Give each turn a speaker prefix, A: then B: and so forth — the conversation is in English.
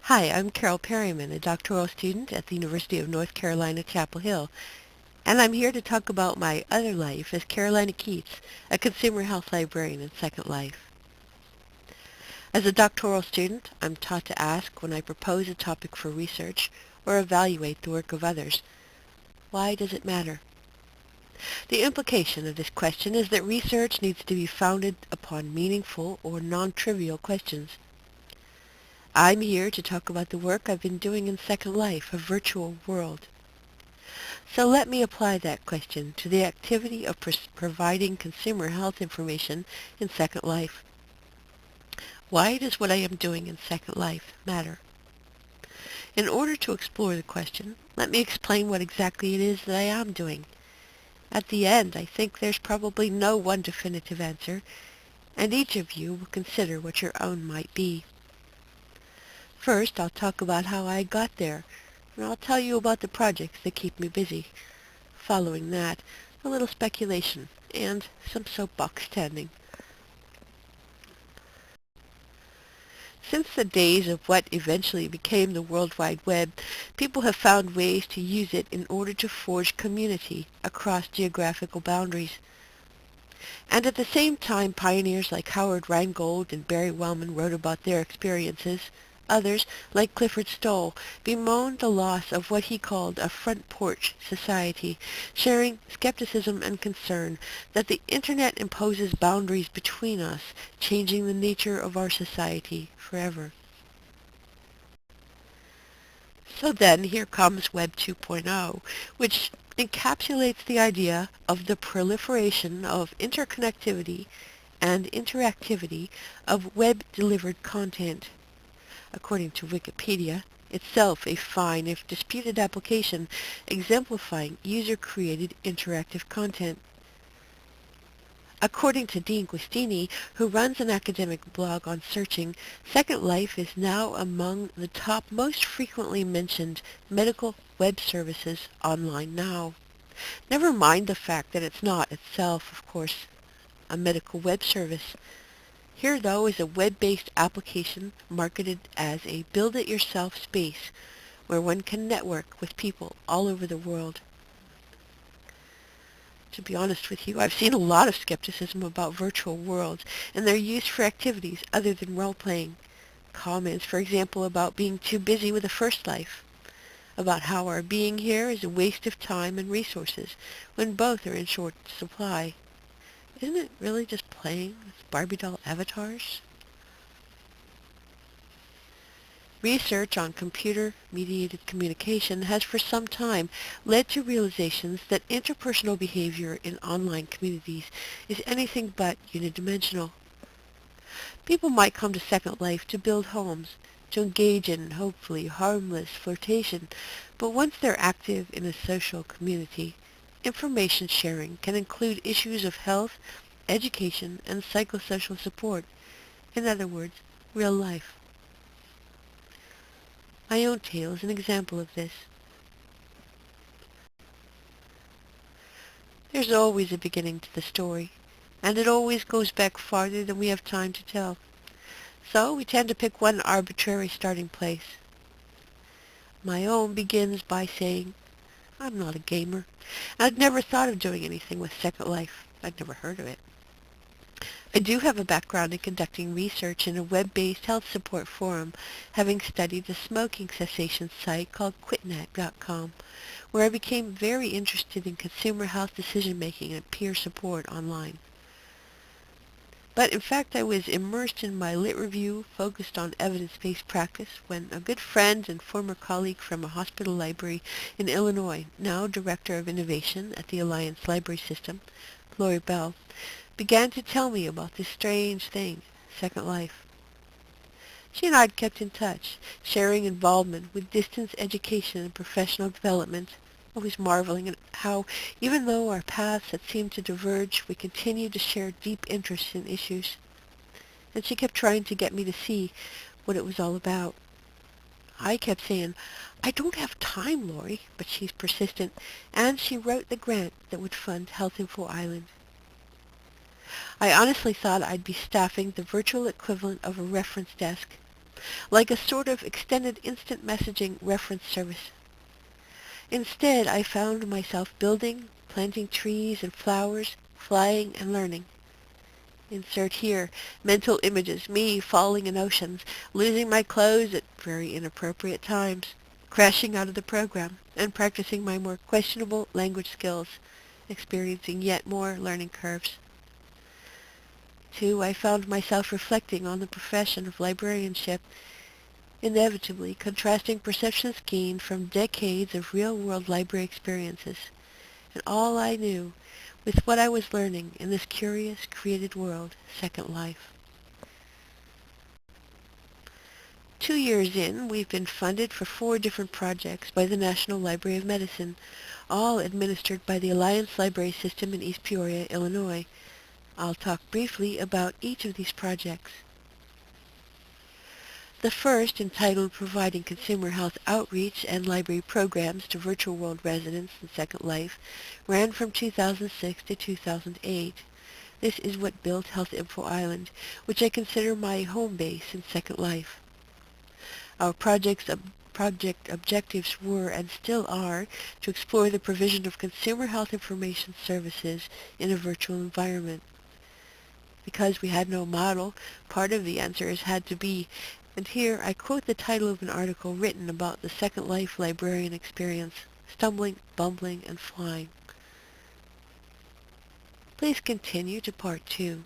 A: Hi, I'm Carol Perryman, a doctoral student at the University of North Carolina, Chapel Hill, and I'm here to talk about my other life as Carolina Keats, a consumer health librarian in Second Life. As a doctoral student, I'm taught to ask when I propose a topic for research or evaluate the work of others, why does it matter? The implication of this question is that research needs to be founded upon meaningful or non-trivial questions. I'm here to talk about the work I've been doing in Second Life, a virtual world. So let me apply that question to the activity of providing consumer health information in Second Life. Why does what I am doing in Second Life matter? In order to explore the question, let me explain what exactly it is that I am doing. At the end, I think there's probably no one definitive answer, and each of you will consider what your own might be. First, I'll talk about how I got there, and I'll tell you about the projects that keep me busy. Following that, a little speculation and some soapbox standing. Since the days of what eventually became the World Wide Web, people have found ways to use it in order to forge community across geographical boundaries. And at the same time, pioneers like Howard Rheingold and Barry Wellman wrote about their experiences. Others, like Clifford Stoll, bemoaned the loss of what he called a front porch society, sharing skepticism and concern that the Internet imposes boundaries between us, changing the nature of our society forever. So then here comes Web 2.0, which encapsulates the idea of the proliferation of interconnectivity and interactivity of web-delivered content. According to Wikipedia, itself a fine if disputed application exemplifying user-created interactive content. According to Dean Guistini, who runs an academic blog on searching, Second Life is now among the top most frequently mentioned medical web services online now. Never mind the fact that it's not itself, of course, a medical web service. Here, though, is a web-based application marketed as a build-it-yourself space where one can network with people all over the world. To be honest with you, I've seen a lot of skepticism about virtual worlds and their use for activities other than role-playing. Comments, for example, about being too busy with a first life, about how our being here is a waste of time and resources when both are in short supply. Isn't it really just playing with Barbie doll avatars? Research on computer-mediated communication has for some time led to realizations that interpersonal behavior in online communities is anything but unidimensional. People might come to Second Life to build homes, to engage in, hopefully, harmless flirtation, but once they're active in a social community, information sharing can include issues of health, education, and psychosocial support. In other words, real life. My own tale is an example of this. There's always a beginning to the story, and it always goes back farther than we have time to tell. So we tend to pick one arbitrary starting place. My own begins by saying, I'm not a gamer. I'd never thought of doing anything with Second Life. I'd never heard of it. I do have a background in conducting research in a web-based health support forum, having studied a smoking cessation site called quitnet.com, where I became very interested in consumer health decision-making and peer support online. But in fact, I was immersed in my lit review focused on evidence-based practice when a good friend and former colleague from a hospital library in Illinois, now Director of Innovation at the Alliance Library System, Lori Bell, began to tell me about this strange thing, Second Life. She and I had kept in touch, sharing involvement with distance education and professional development. I was marveling at how, even though our paths had seemed to diverge, we continued to share deep interests in issues. And she kept trying to get me to see what it was all about. I kept saying, I don't have time, Lori, but she's persistent, and she wrote the grant that would fund Health Info Island. I honestly thought I'd be staffing the virtual equivalent of a reference desk, like a sort of extended instant messaging reference service. Instead, I found myself building, planting trees and flowers, flying and learning. Insert here mental images, me falling in oceans, losing my clothes at very inappropriate times, crashing out of the program, and practicing my more questionable language skills, experiencing yet more learning curves. 2. I found myself reflecting on the profession of librarianship, inevitably contrasting perceptions gained from decades of real-world library experiences, and all I knew with what I was learning in this curious, created world, Second Life. 2 years in, we've been funded for 4 different projects by the National Library of Medicine, all administered by the Alliance Library System in East Peoria, Illinois. I'll talk briefly about each of these projects. The first, entitled Providing Consumer Health Outreach and Library Programs to Virtual World Residents in Second Life, ran from 2006 to 2008. This is what built Health Info Island, which I consider my home base in Second Life. Our project objectives were and still are to explore the provision of consumer health information services in a virtual environment. Because we had no model, part of the answers had to be, and here I quote the title of an article written about the Second Life librarian experience, stumbling, bumbling, and flying. Please continue to part 2.